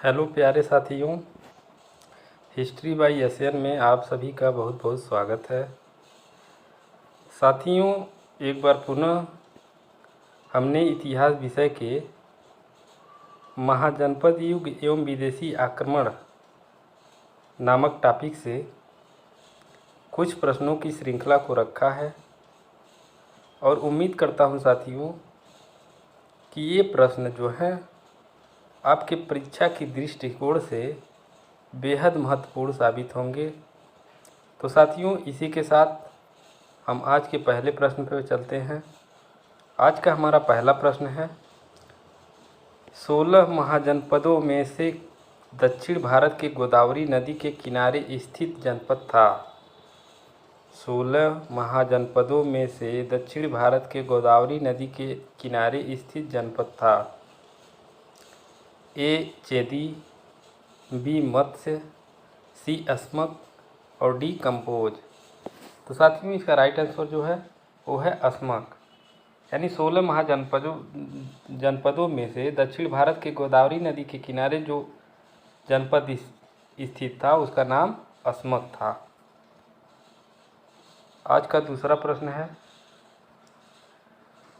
Hello प्यारे साथियों, history by Asian में आप सभी का बहुत बहुत स्वागत है। साथियों, एक बार पुनः हमने इतिहास विषय के महाजनपद युग एवं विदेशी आक्रमण नामक टॉपिक से कुछ प्रश्नों की श्रृंखला को रखा है और उम्मीद करता हूं साथियों कि ये प्रश्न जो हैं आपके परीक्षा की दृष्टिकोण से बेहद महत्वपूर्ण साबित होंगे। तो साथियों, इसी के साथ हम आज के पहले प्रश्न पर चलते हैं। आज का हमारा पहला प्रश्न है, 16 महाजनपदों में से दक्षिण भारत के गोदावरी नदी के किनारे स्थित जनपद था। 16 महाजनपदों में से दक्षिण भारत के गोदावरी नदी के किनारे स्थित जनपद था। ए चेदी, बी मत्स्य, सी अस्मक और डी कंपोज। तो साथियों, इसका राइट आंसर जो है वो है अस्मक। यानी 16 जनपदों में से दक्षिण भारत के गोदावरी नदी के किनारे जो जनपद स्थित था उसका नाम अस्मक था। आज का दूसरा प्रश्न है,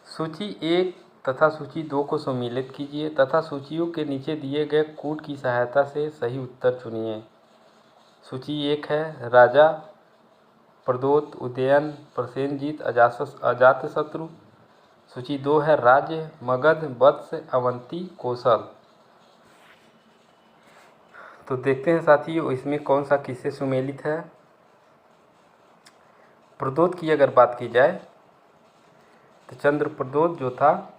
सूची 1 तथा सूची 2 को सम्मिलित कीजिए तथा सूचियों के नीचे दिए गए कूट की सहायता से सही उत्तर चुनिए। सूची 1 है राजा, प्रदोत, उदयन, प्रसेनजीत, अजातशत्रु। सूची 2 है राज्य, मगध, वत्स, अवंती, कौशल। तो देखते हैं साथियों इसमें कौन सा किससे सुमेलित है। प्रदोत की अगर बात की जाए तो चंद्र प्रदोत जो था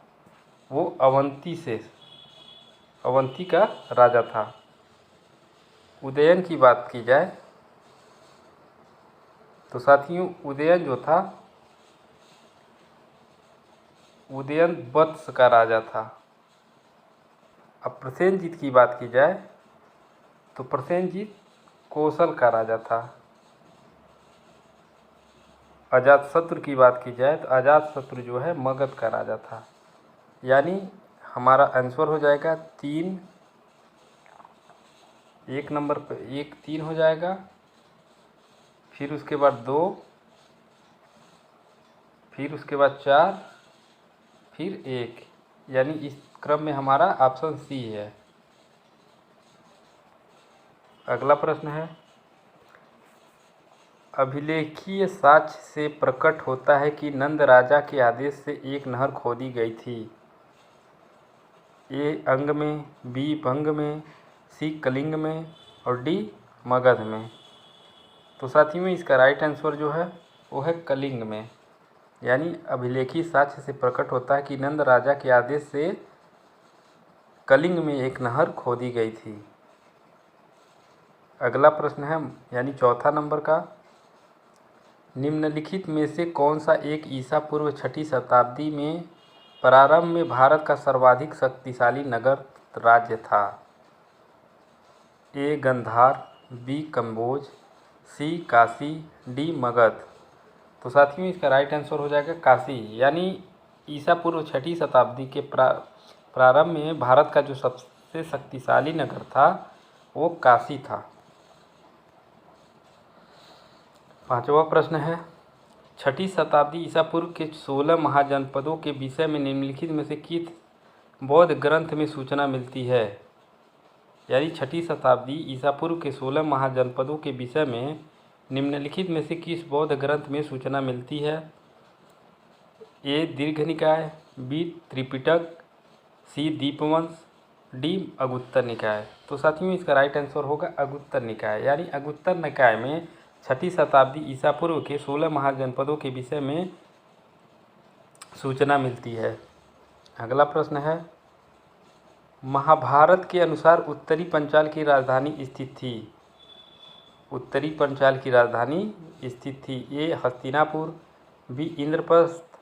वो अवंती का राजा था। उदयन की बात की जाए तो साथियों उदयन जो था उदयन वत्स का राजा था। अब प्रसेनजीत की बात की जाए तो प्रसेनजीत कौशल का राजा था। अजातशत्रु की बात की जाए तो अजातशत्रु जो है मगध का राजा था। यानी हमारा आंसर हो जाएगा 3, 1 नंबर पे 1 3 हो जाएगा, फिर उसके बाद 2, फिर उसके बाद 4, फिर 1। यानी इस क्रम में हमारा ऑप्शन सी है। अगला प्रश्न है, अभिलेखीय साक्ष्य से प्रकट होता है कि नंद राजा के आदेश से एक नहर खोदी गई थी। ए अंग में, बी भंग में, सी कलिंग में और डी मगध में। तो साथियों में इसका राइट आंसर जो है वो है कलिंग में। यानी अभिलेखीय साक्ष्य से प्रकट होता है कि नंद राजा के आदेश से कलिंग में एक नहर खोदी गई थी। अगला प्रश्न है यानी चौथा नंबर का, निम्नलिखित में से कौन सा एक ईसा पूर्व 6ठी शताब्दी में प्रारंभ में भारत का सर्वाधिक शक्तिशाली नगर राज्य था। ए गंधार, बी कंबोज, सी काशी, डी मगध। तो साथियों इसका राइट आंसर हो जाएगा काशी। यानी ईसा पूर्व 6ठी शताब्दी के प्रारंभ में भारत का जो सबसे शक्तिशाली नगर था वो काशी था। पांचवा प्रश्न है, 6ठी शताब्दी ईसा पूर्व के 16 महाजनपदों के विषय में निम्नलिखित में से किस बौद्ध ग्रंथ में सूचना मिलती है। यानी 6ठी शताब्दी ईसा पूर्व के 16 महाजनपदों के विषय में निम्नलिखित में से किस बौद्ध ग्रंथ में सूचना मिलती है। ए दीर्घ निकाय, बी त्रिपिटक, सी दीपवंश, डी अगुत्तर निकाय। तो साथियों इसका राइट आंसर होगा अगुत्तर निकाय। यानी अगुत्तर निकाय में 6ठी शताब्दी ईसा पूर्व के 16 महाजनपदों के विषय में सूचना मिलती है। अगला प्रश्न है, महाभारत के अनुसार उत्तरी पंचाल की राजधानी स्थित थी। उत्तरी पंचाल की राजधानी स्थित थी। ए हस्तिनापुर, बी इंद्रप्रस्थ,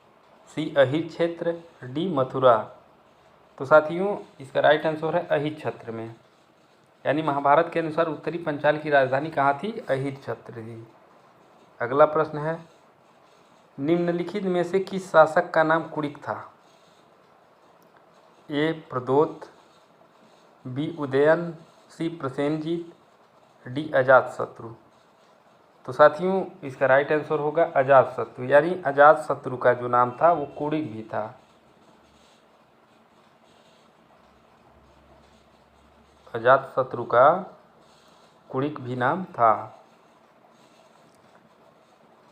सी अहिर क्षेत्र, डी मथुरा। तो साथियों इसका राइट आंसर है अहिर क्षेत्र में। यानी महाभारत के अनुसार उत्तरी पंचाल की राजधानी कहाँ थी, अहिर क्षेत्र थी। अगला प्रश्न है, निम्नलिखित में से किस शासक का नाम कुड़िक था। ए प्रदोत, बी उदयन, सी प्रसेनजीत, डी अजातशत्रु। तो साथियों इसका राइट आंसर होगा अजातशत्रु, यानी अजातशत्रु का जो नाम था वो कुणिक भी था। अजातशत्रु का कुणिक भी नाम था।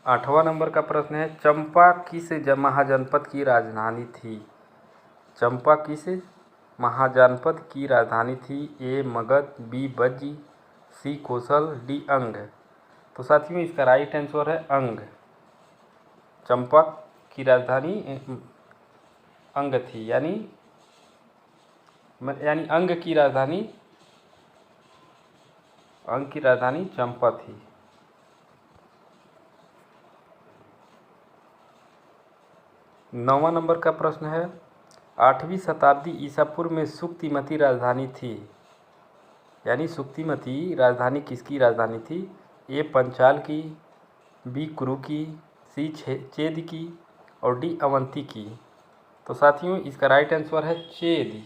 8वां नंबर का प्रश्न है, चंपा किस महाजनपद की राजधानी थी? चंपा किस महाजनपद की राजधानी थी? ए मगध, बी बज्जी, सी कौशल, डी अंग। तो साथियों इसका राइट आंसर है अंग। चंपा की राजधानी अंग थी, यानी अंग की राजधानी चंपा थी। 9वां नंबर का प्रश्न है, 8वीं शताब्दी ईसा पूर्व में सुक्तिमती राजधानी थी, यानी सुक्तिमती राजधानी किसकी राजधानी थी? ए पंचाल की, बी कुरु की, सी चेद की और डी अवंती की। तो साथियों इसका राइट आंसर है चेद,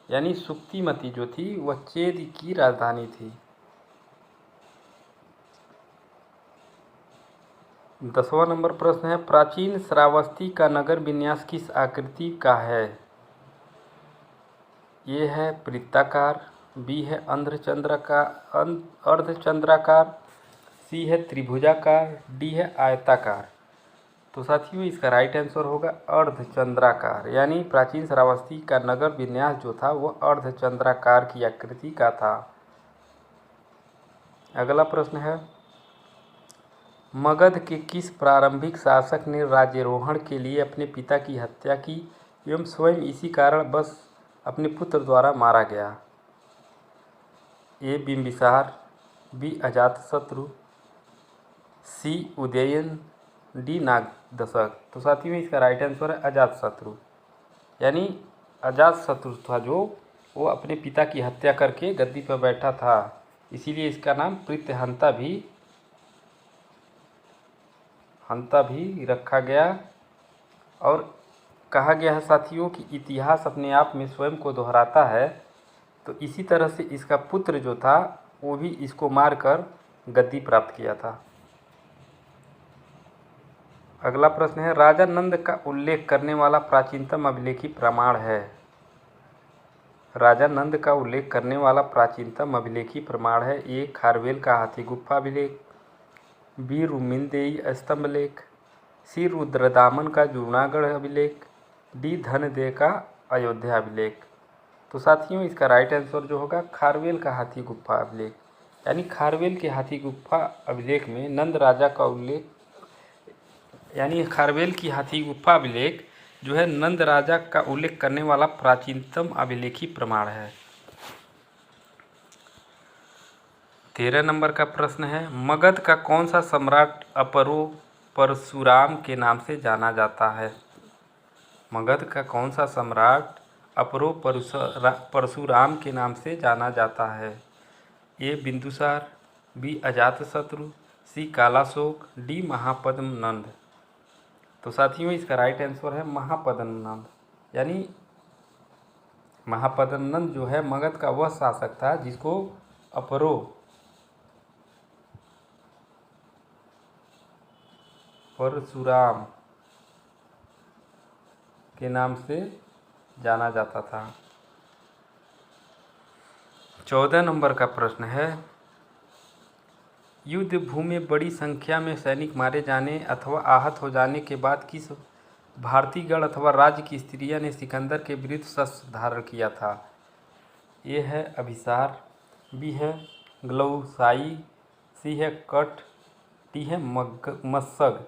यानी सुक्तिमती जो थी वह चेद की राजधानी थी। 10वां नंबर प्रश्न है, प्राचीन श्रावस्ती का नगर विन्यास किस आकृति का है? ये है वृत्ताकार, बी है अर्धचंद्राकार, सी है त्रिभुजाकार, डी है आयताकार। तो साथियों इसका राइट आंसर होगा अर्धचंद्राकार, यानी प्राचीन श्रावस्ती का नगर विन्यास जो था वह अर्धचंद्राकार की आकृति का था। अगला प्रश्न है, मगध के किस प्रारंभिक शासक ने राज्यारोहण के लिए अपने पिता की हत्या की एवं स्वयं इसी कारण बस अपने पुत्र द्वारा मारा गया? ए बिंबिसार, बी अजातशत्रु, सी उदयन, डी नागदशक। तो साथियों इसका राइट आंसर है अजातशत्रु, यानी अजातशत्रु था जो वो अपने पिता की हत्या करके गद्दी पर बैठा था, इसीलिए इसका नाम प्रीत्यहंता भी रखा गया। और कहा गया है साथियों कि इतिहास अपने आप में स्वयं को दोहराता है, तो इसी तरह से इसका पुत्र जो था वो भी इसको मारकर गद्दी प्राप्त किया था। अगला प्रश्न है, राजा नंद का उल्लेख करने वाला प्राचीनतम अभिलेखी प्रमाण है? राजा नंद का उल्लेख करने वाला प्राचीनतम अभिलेखी प्रमाण है, ए खारवेल का हाथी गुफा अभिलेख, बी रुमिनदेई स्तंभ लेख, सी रुद्रदामन का जूनागढ़ अभिलेख, डी धनदेव का अयोध्या अभिलेख। तो साथियों इसका राइट आंसर जो होगा खारवेल का हाथी गुफा अभिलेख, यानी खारवेल के हाथी गुफा अभिलेख में नंद राजा का उल्लेख, यानी खारवेल की हाथी गुफा अभिलेख जो है नंद राजा का उल्लेख करने वाला प्राचीनतम अभिलेखी प्रमाण है। 13 नंबर का प्रश्न है, मगध का कौन सा सम्राट अपरो परशुराम के नाम से जाना जाता है? मगध का कौन सा सम्राट अपरो परशुराम के नाम से जाना जाता है? ए बिंदुसार, बी अजातशत्रु, सी कालाशोक, डी महापद्म नंद। तो साथियों इसका राइट आंसर है महापद्म नंद, यानी महापद्म नंद जो है मगध का वह शासक था जिसको अपरो परशुराम के नाम से जाना जाता था। 14 नंबर का प्रश्न है, युद्ध भूमि में बड़ी संख्या में सैनिक मारे जाने अथवा आहत हो जाने के बाद किस भारतीय गण अथवा राज्य की स्त्रियां ने सिकंदर के विरुद्ध शस्त्र धारण किया था? ए है अभिसार, बी है ग्लौसाई, सी है कठ, डी है मत्सग।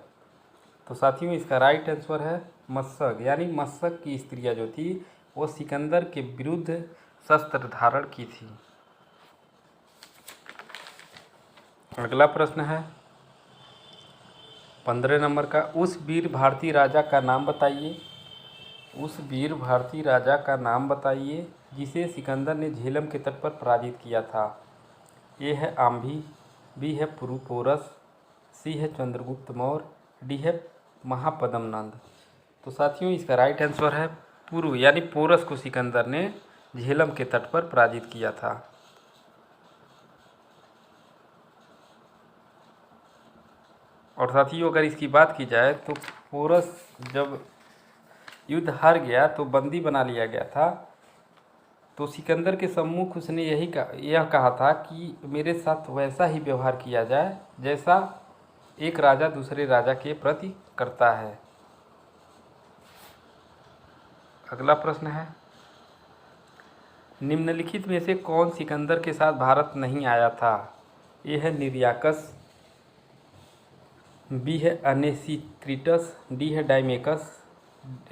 तो साथियों इसका राइट आंसर है मत्सग, यानी मत्सग की स्त्रियां जो थी वो सिकंदर के विरुद्ध शस्त्र धारण की थी। अगला प्रश्न है 15 नंबर का, उस वीर भारतीय राजा का नाम बताइए। उस वीर भारतीय राजा का नाम बताइए जिसे सिकंदर ने झेलम के तट पर पराजित किया था। ए है आम्भी, बी है पुरुपोरस, सी है चंद्रगुप्त मौर्य, डी है महापद्म नंद। तो साथियों इसका राइट आंसर है पुरु, यानी पोरस को सिकंदर ने झेलम के तट पर पराजित किया था। और साथियों अगर इसकी बात की जाए तो पोरस जब युद्ध हार गया तो बंदी बना लिया गया था। तो सिकंदर के सम्मुख उसने यह कहा था कि मेरे साथ वैसा ही व्यवहार किया जाए जैसा एक राजा दूसरे राजा के प्रति करता है। अगला प्रश्न है, निम्नलिखित में से कौन सिकंदर के साथ भारत नहीं आया था? ए है निर्याकस, बी है अनेसिक्रिटस, डी है डाइमेकस,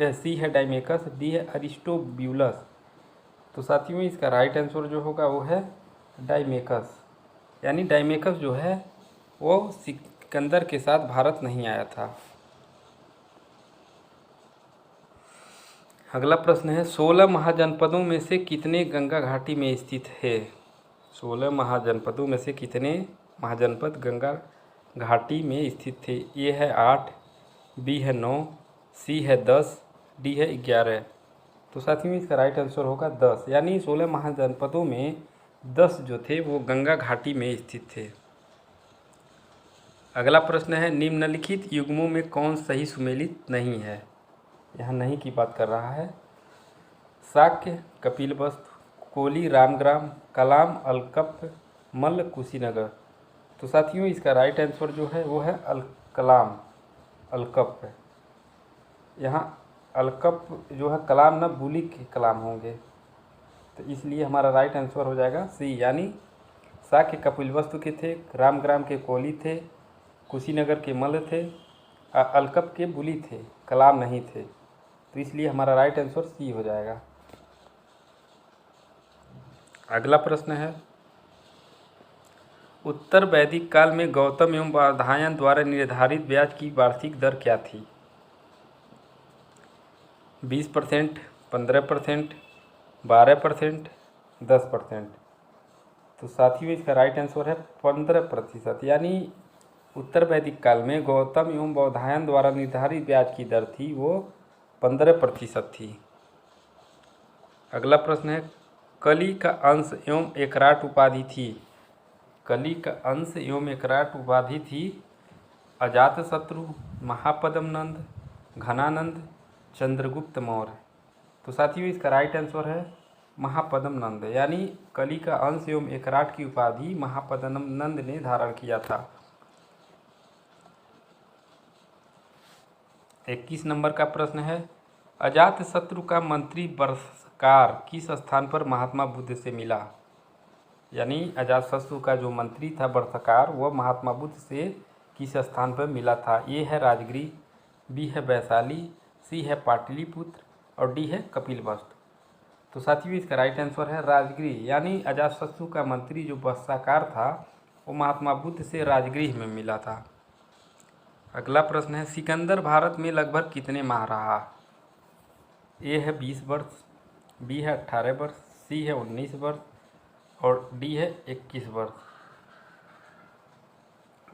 सी है डाइमेकस, डी है अरिस्टोब्यूलस। तो साथियों इसका राइट आंसर जो होगा वो है डाइमेकस, यानी डाइमेकस जो है वो सिकंदर के साथ भारत नहीं आया था। अगला प्रश्न है, 16 महाजनपदों में से कितने गंगा घाटी में स्थित है? 16 महाजनपदों में से कितने महाजनपद गंगा घाटी में स्थित थे? ए है 8, बी है 9, सी है 10, डी है 11। तो साथियों इसका राइट आंसर होगा 10, यानी 16 महाजनपदों में 10 जो थे वो गंगा घाटी में स्थित थे। अगला प्रश्न है, निम्नलिखित युग्मों में कौन सही सुमेलित नहीं है? यहाँ नहीं की बात कर रहा है। शाक्य, कपिलवस्तु, कोली, रामग्राम, कलाम, अलकप, मल्ल, कुशीनगर। तो साथियों इसका राइट आंसर जो है वो है कलाम, अलकप। यहाँ अलकप जो है कलाम ना बुलिक के कलाम होंगे, तो इसलिए हमारा राइट आंसर हो जाएगा सी, यानी शाक्य कपिलवस्तु के थे, रामग्राम के कोली थे, कुशीनगर के मल्ल थे, अलकप के बुली थे, कलाम नहीं थे। तो इसलिए हमारा राइट आंसर सी हो जाएगा। अगला प्रश्न है, उत्तर वैदिक काल में गौतम एवं बौधायन द्वारा निर्धारित ब्याज की वार्षिक दर क्या थी? 20%, 15%, 12%, 10%। तो साथियों इसका राइट आंसर है 15%, यानी उत्तर वैदिक काल में गौतम एवं बौधायन द्वारा निर्धारित ब्याज की दर थी वो 15% थी। अगला प्रश्न है, कली का अंश एवं एकराट उपाधि थी? कली का अंश एवं एकराट उपाधि थी अजातशत्रु, महापद्म नंद, घनानंद, चंद्रगुप्त मौर्य। तो साथियों इसका राइट आंसर है महापद्म नंद, यानी कली का अंश एवं एकराट की उपाधि महापद्म नंद ने धारण किया था। 21 नंबर का प्रश्न है, अजातशत्रु का मंत्री वर्षकार किस स्थान पर महात्मा बुद्ध से मिला? यानी अजातशत्रु का जो मंत्री था वर्षकार वह महात्मा बुद्ध से किस स्थान पर मिला था? ए है राजगृह, बी है वैशाली, सी है पाटलिपुत्र और डी है कपिलवस्तु। तो साथियों इसका राइट आंसर है राजगृह, यानी अजातशत्रु का मंत्री जो वर्षाकार था वो महात्मा बुद्ध से राजगृह में मिला था। अगला प्रश्न है, सिकंदर भारत में लगभग कितने माह रहा? ए है 20 वर्ष, बी है 18 वर्ष, सी है 19 वर्ष और डी है 21 वर्ष।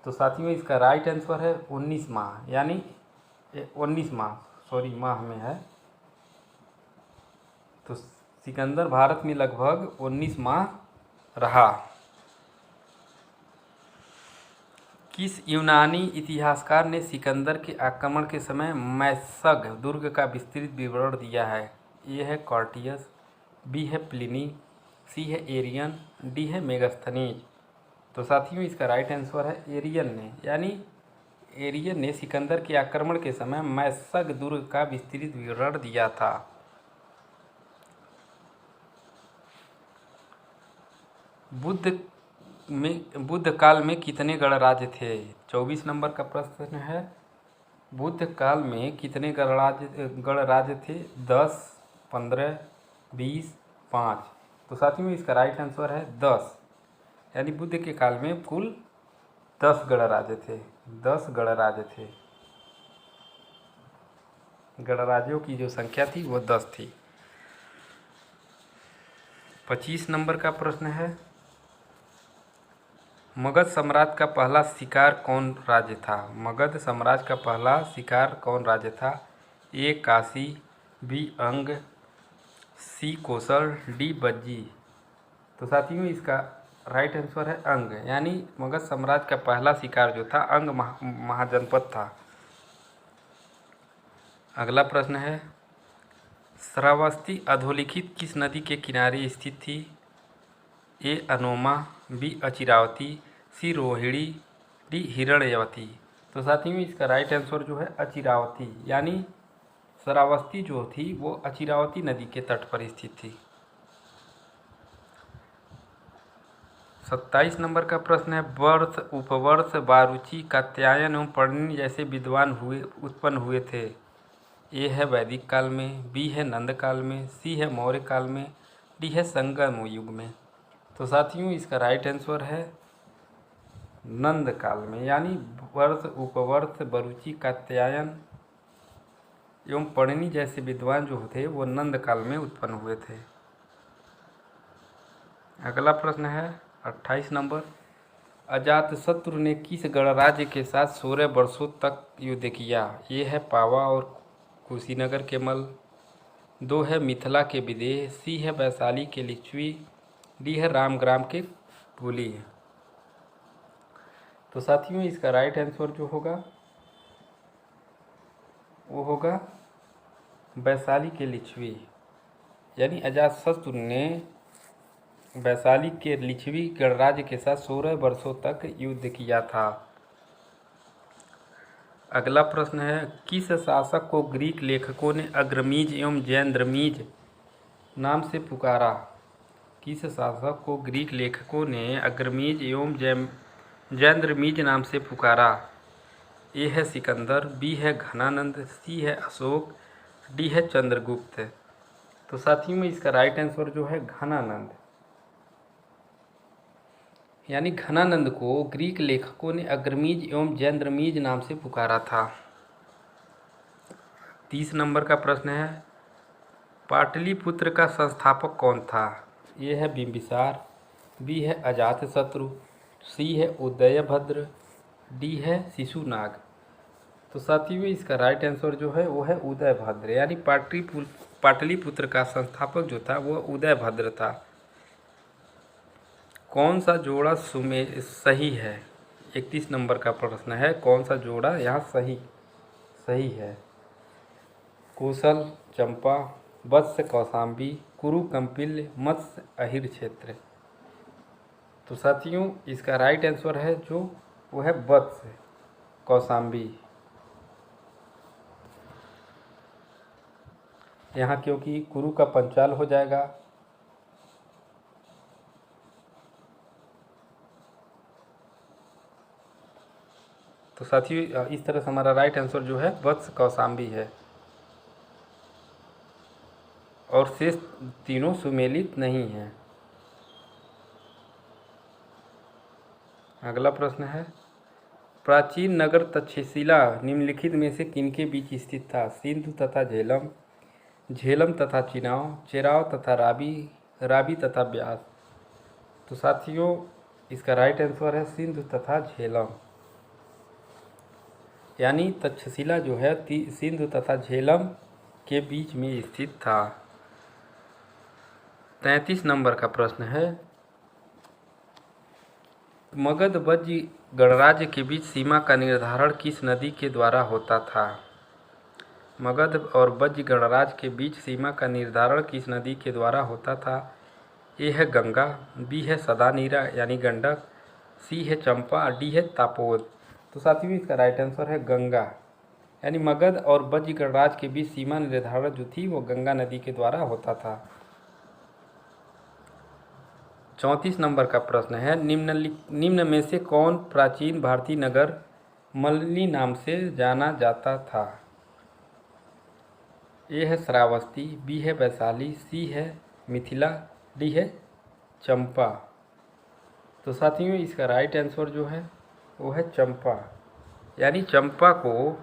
तो साथियों इसका राइट आंसर है 19 माह, यानी 19 माह, सॉरी माह में है। तो सिकंदर भारत में लगभग 19 माह रहा। किस यूनानी इतिहासकार ने सिकंदर के आक्रमण के समय मैसग दुर्ग का विस्तृत विवरण दिया है? ए है कॉर्टियस, बी है प्लिनी, सी है एरियन, डी है मेगास्थनीज। तो साथियों इसका राइट आंसर है एरियन ने, यानी एरियन ने सिकंदर के आक्रमण के समय मैसग दुर्ग का विस्तृत विवरण दिया था। बुद्ध काल में कितने गणराज्य थे? 24 नंबर का प्रश्न है, बुद्ध काल में कितने गणराज्य थे? 10, 15, 20, 5। तो साथियों इसका राइट आंसर है 10, यानी बुद्ध के काल में कुल 10 गणराज्य थे। 10 गणराज्य थे, गणराज्यों की जो संख्या थी वो 10 थी। 25 नंबर का प्रश्न है, मगध साम्राज्य का पहला शिकार कौन राज्य था? मगध साम्राज्य का पहला शिकार कौन राज्य था? ए काशी, बी अंग, सी कोसल, डी बज्जी। तो साथियों इसका राइट आंसर है अंग, यानी मगध साम्राज्य का पहला शिकार जो था अंग महाजनपद था। अगला प्रश्न है, श्रावस्ती अधोलिखित किस नदी के किनारे स्थित थी? ए अनोमा, बी अचिरावती, सी रोहिणी, डी हिरण्यवती। तो साथियों इसका राइट आंसर जो है अचिरावती, यानी श्रावस्ती जो थी वो अचिरावती नदी के तट पर स्थित थी। 27 नंबर का प्रश्न है, वर्ष, उपवर्ष, बारुचि, कात्यायन एवं पर्णिनि जैसे विद्वान उत्पन्न हुए थे? ए है वैदिक काल में, बी है नंद काल में, सी है मौर्य काल में, डी है संगम युग में। तो साथियों इसका राइट आंसर है नंद काल में, यानी वर्ष, उपवर्ष, बरुचि, कात्यायन एवं पर्णिनि जैसे विद्वान जो थे वो नंद काल में उत्पन्न हुए थे। अगला प्रश्न है 28 नंबर, अजातशत्रु ने किस गणराज्य के साथ 16 वर्षों तक युद्ध किया? ये है पावा और कुशीनगर के मल, दो है मिथिला के विदेह, सी है वैशाली के लिच्छवी, डी है रामग्राम के पुली। तो साथियों इसका राइट आंसर जो होगा वो होगा वैशाली के लिच्छवी, यानी अजातशत्रु ने वैशाली के लिच्छवी गणराज्य के साथ 16 वर्षों तक युद्ध किया था। अगला प्रश्न है, किस शासक को ग्रीक लेखकों ने अग्रमीज एवं जैंद्रमीज नाम से पुकारा? किस शासक को ग्रीक लेखकों ने अग्रमीज एवं जैंद्रमीज नाम से पुकारा? ए है सिकंदर, बी है घनानंद, सी है अशोक, डी है चंद्रगुप्त। तो साथियों में इसका राइट आंसर जो है घनानंद, यानी घनानंद को ग्रीक लेखकों ने अग्रमीज एवं जैंद्रमीज नाम से पुकारा था। 30 नंबर का प्रश्न है, पाटलिपुत्र का संस्थापक कौन था? ये है बिंबिसार, बी है अजातशत्रु, सी है उदयभद्र, डी है शिशुनाग। तो साथियों इसका राइट आंसर जो है वो है उदयभद्र, यानी पाटलिपुत्र का संस्थापक जो था वो उदयभद्र था। कौन सा जोड़ा सही है? 31 नंबर का प्रश्न है, कौन सा जोड़ा यहाँ सही है? कौशल चंपा, वत्स कौशाम्बी, कुरु कंपिल्य, मत्स्य अहिर क्षेत्र। तो साथियों इसका राइट आंसर है जो वो है वत्स कौशाम्बी, यहाँ क्योंकि कुरु का पंचाल हो जाएगा। तो साथियों इस तरह से हमारा राइट आंसर जो है वत्स कौशाम्बी है, और शेष तीनों सुमेलित नहीं हैं। अगला प्रश्न है, प्राचीन नगर तक्षशिला निम्नलिखित में से किनके बीच स्थित था? सिंधु तथा झेलम, झेलम तथा चिनाव, चेराव तथा रावी, रावी तथा ब्यास। तो साथियों इसका राइट आंसर है सिंधु तथा झेलम, यानी तक्षशिला जो है सिंधु तथा झेलम के बीच में स्थित था। 33 नंबर का प्रश्न है, मगध वज्जी गणराज्य के बीच सीमा का निर्धारण किस नदी के द्वारा होता था? मगध और वज्जी गणराज्य के बीच सीमा का निर्धारण किस नदी के द्वारा होता था? ए है गंगा, बी है सदानीरा यानी गंडक, सी है चंपा, डी है तापोद। तो साथियों इसका राइट आंसर है गंगा, यानी मगध और वज्जी गणराज्य के बीच सीमा निर्धारण जो थी वो गंगा नदी के द्वारा होता था। 34 नंबर का प्रश्न है, निम्न में से कौन प्राचीन भारतीय नगर मल्ली नाम से जाना जाता था? ए है श्रावस्ती, बी है वैशाली, सी है मिथिला, डी है चंपा। तो साथियों इसका राइट आंसर जो है वो है चंपा, यानी चंपा को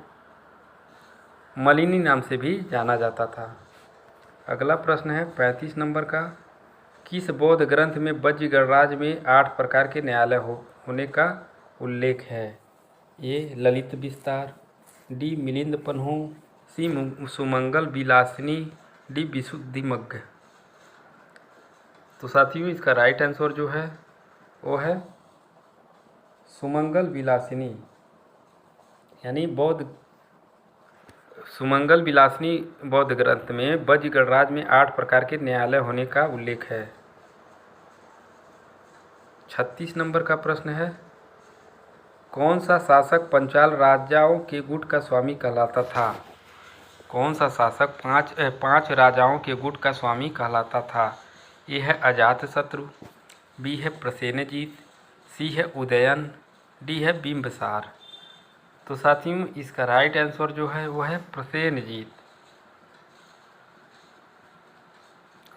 मलिनी नाम से भी जाना जाता था। अगला प्रश्न है 35 नंबर का, किस बौद्ध ग्रंथ में वज्जी गणराज्य में 8 प्रकार के न्यायालय होने का उल्लेख है? ए ललित विस्तार, डी मिलिंद पन्हु, सी सुमंगल विलासिनी, डी विशुद्धिमग्ग। तो साथियों इसका राइट आंसर जो है वो है सुमंगल विलासिनी। यानी सुमंगल विलासिनी बौद्ध ग्रंथ में ब्रज गणराज्य में 8 प्रकार के न्यायालय होने का उल्लेख है। 36 नंबर का प्रश्न है, कौन सा शासक पंचाल राजाओं के गुट का स्वामी कहलाता था? कौन सा शासक पांच राजाओं के गुट का स्वामी कहलाता था? ए है अजातशत्रु, बी है प्रसेनजीत, सी है उदयन, डी है बिंबिसार। तो साथियों इसका राइट आंसर जो है वो है प्रसेनजीत।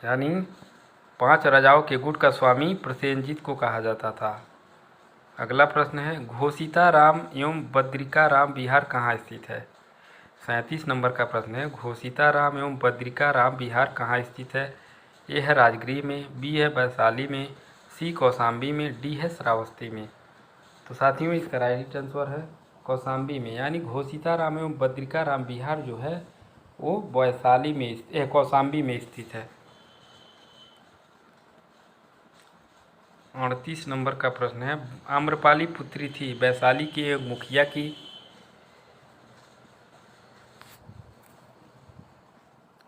यानी 5 राजाओं के गुट का स्वामी प्रसेनजीत को कहा जाता था। अगला प्रश्न है, घोषिताराम एवं बद्रिकाराम बिहार कहाँ स्थित है? 37 नंबर का प्रश्न है, घोषिताराम एवं बद्रिकाराम बिहार कहाँ स्थित है? ए है राजगीर में, बी है वैशाली में, सी कौशाम्बी में, डी है श्रावस्ती में। तो साथियों इसका राइट आंसर है कौशाम्बी में। यानी घोषिताराम एवं बद्रिकाराम बिहार जो है वो वैशाली में कौशाम्बी में स्थित है। 38 नंबर का प्रश्न है, आम्रपाली पुत्री थी वैशाली के एक मुखिया की,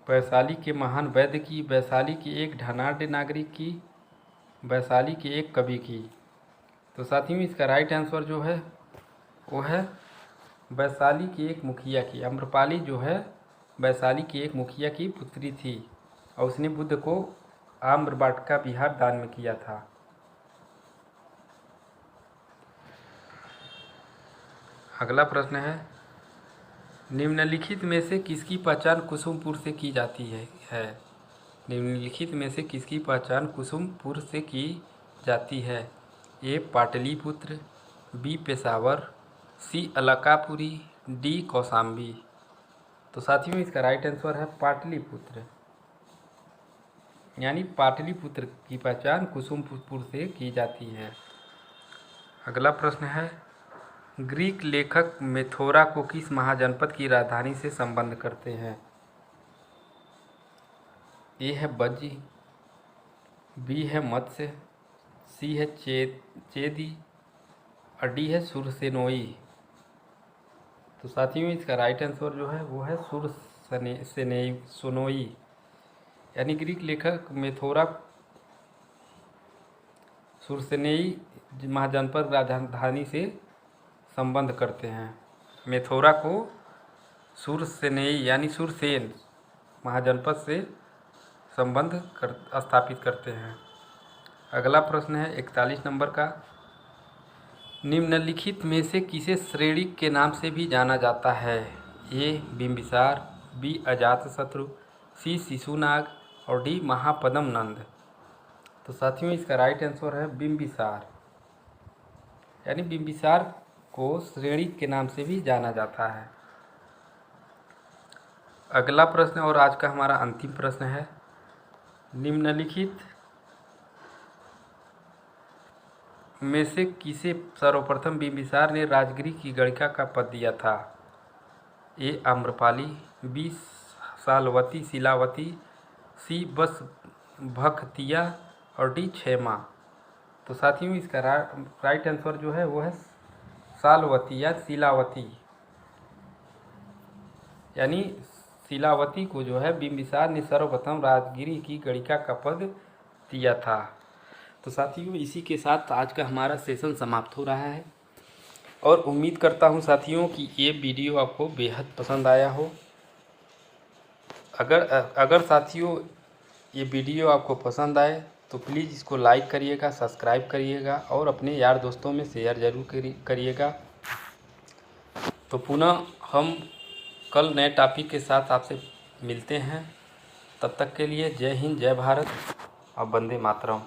वैशाली के महान वैद्य की, वैशाली की एक धनाढ़ नागरिक की, वैशाली के एक कवि की। तो साथियों इसका राइट आंसर जो है वो है वैशाली की एक मुखिया की। आम्रपाली जो है वैशाली की एक मुखिया की पुत्री थी और उसने बुद्ध को आम्रवाटिका विहार दान में किया था। अगला प्रश्न है, निम्नलिखित में से किसकी पहचान कुसुमपुर से की जाती है? निम्नलिखित में से किसकी पहचान कुसुमपुर से की जाती है? ए पाटलिपुत्र, बी पेशावर, सी अलकापुरी, डी कौशाम्बी। तो साथियों इसका राइट आंसर है पाटलिपुत्र। यानी पाटलिपुत्र की पहचान कुसुमपुर से की जाती है। अगला प्रश्न है, ग्रीक लेखक मेथोरा को किस महाजनपद की राजधानी से संबद्ध करते हैं? ए है बज्जी, बी है मत्स्य, सी है चेदी और डी है सुरसेनोई। तो साथियों इसका राइट आंसर जो है वो है सुरसेनोई। यानी ग्रीक लेखक मेथोरा सुरसेनोई महाजनपद राजधानी से संबंध करते हैं। मेथोरा को सुरसेनोई यानी सुरसेन महाजनपद से संबंध स्थापित करते हैं। अगला प्रश्न है 41 नंबर का, निम्नलिखित में से किसे श्रेणिक के नाम से भी जाना जाता है? ए बिंबिसार, बी अजातशत्रु, सी शिशुनाग और डी महापद्म नंद। तो साथियों इसका राइट आंसर है बिंबिसार। यानी बिंबिसार को श्रेणिक के नाम से भी जाना जाता है। अगला प्रश्न और आज का हमारा अंतिम प्रश्न है, निम्नलिखित में से किसे सर्वप्रथम बिंबिसार ने राजगिरी की गणिका का पद दिया था? ए आम्रपाली, बी सालवती शिलावती, सी बस भखतिया और डी क्षेमा। तो साथियों इसका राइट आंसर जो है वो है सालवती या शिलावती। यानी शिलावती को जो है बिंबिसार ने सर्वप्रथम राजगिरी की गणिका का पद दिया था। तो साथियों इसी के साथ आज का हमारा सेशन समाप्त हो रहा है और उम्मीद करता हूं साथियों कि ये वीडियो आपको बेहद पसंद आया हो। अगर साथियों ये वीडियो आपको पसंद आए तो प्लीज़ इसको लाइक करिएगा, सब्सक्राइब करिएगा और अपने यार दोस्तों में शेयर ज़रूर करिएगा। तो पुनः हम कल नए टॉपिक के साथ आपसे मिलते हैं। तब तक के लिए जय हिंद, जय भारत और वंदे मातरम।